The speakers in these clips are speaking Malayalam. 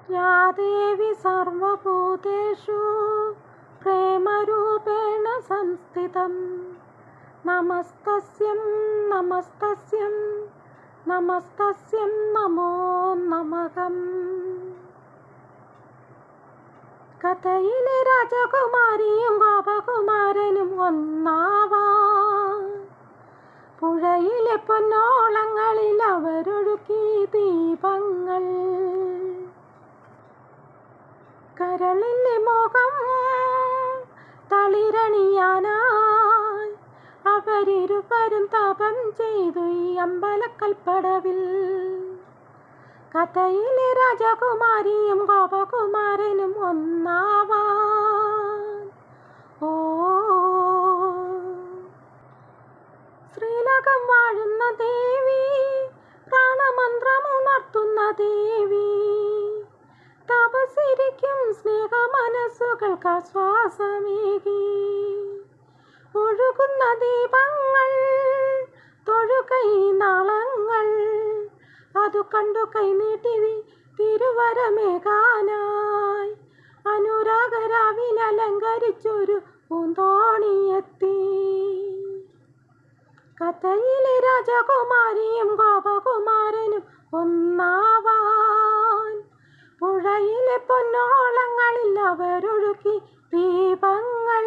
या देवी सर्वभूतेषु प्रेमरूपेण संस्थितं नमस्तस्यं नमस्तस्यं नमस्तस्यं नमो नमः. കഥയിലെ രാജകുമാരിയും ഗോപകുമാരനും ഒന്നാവാൻ പുഴയിലെ പൊന്നോളങ്ങളിൽ അവരൊഴുക്കി ദീപങ്ങൾ. കരളിലെ മോഹം തളിരണിയാനായി അവരിരുവരും തപം ചെയ്തു ഈ അമ്പലക്കൽപ്പടവിൽ. കഥയിലെ രാജകുമാരിയും ഗോപകുമാരനും ഒന്നാവാൻ. ഓ ശ്രീലകം വാഴുന്ന ദേവി, പ്രാണമന്ത്രമുണർത്തുന്ന ദേവി, തപസ്സിരിക്കും സ്നേഹമനസ്സുകൾക്ക് ആശ്വാസമേകി. ഒഴുകുന്ന ദീപങ്ങൾ, തൊഴുകൈ നാളങ്ങൾ, അതു കണ്ടു കൈനീട്ടി തിരുവരമേകാനായി അനുരാഗരാവിൽ അലങ്കരിച്ചൊരു പൂന്തോണിയെത്തി. കഥയിലെ രാജകുമാരിയും ഗോപകുമാരനും ഒന്നാവാൻ പുഴയിലെ പൊന്നോളങ്ങളിൽ അവരൊഴുക്കി ദീപങ്ങൾ.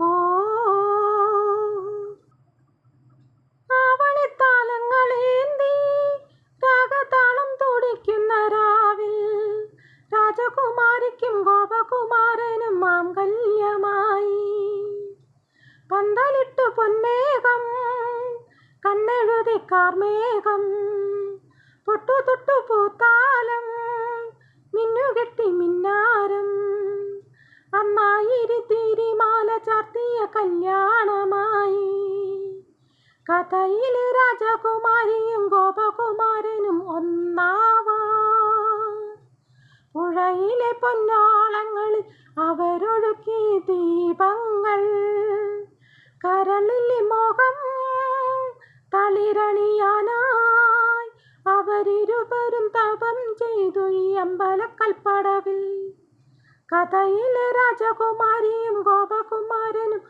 ഓ ആവണിത്താലങ്ങളേന്തി രാഗതാളം തുടിക്കുന്ന രാവിൽ രാജകുമാരിക്കും ഗോപകുമാരനും മാംഗല്യമായി. പന്തലിട്ടു പൊന്മേഘം, കണ്ണെഴുതി കാർമേഘം, പൊട്ടുതൊട്ടു പൂത്താലം, മിന്നുകെട്ടി മിന്നാരം. അന്നായിരി തിരിമാല ചാർത്തിയ കല്യാണമായി. കഥയിലെ രാജകുമാരിയും ഗോപകുമാരനും ഒന്നാവാൻ പുഴയിലെ പൊന്നോളങ്ങളിൽ അവരൊഴുക്കി ദീപങ്ങൾ. കരളിലെ മോഹം തളിരണിയാനായി അവരിരുവരും തപം ചെയ്തു ഈ അമ്പലക്കൽപ്പടവിൽ. കഥയിലെ രാജകുമാരിയും ഗോപകുമാരനും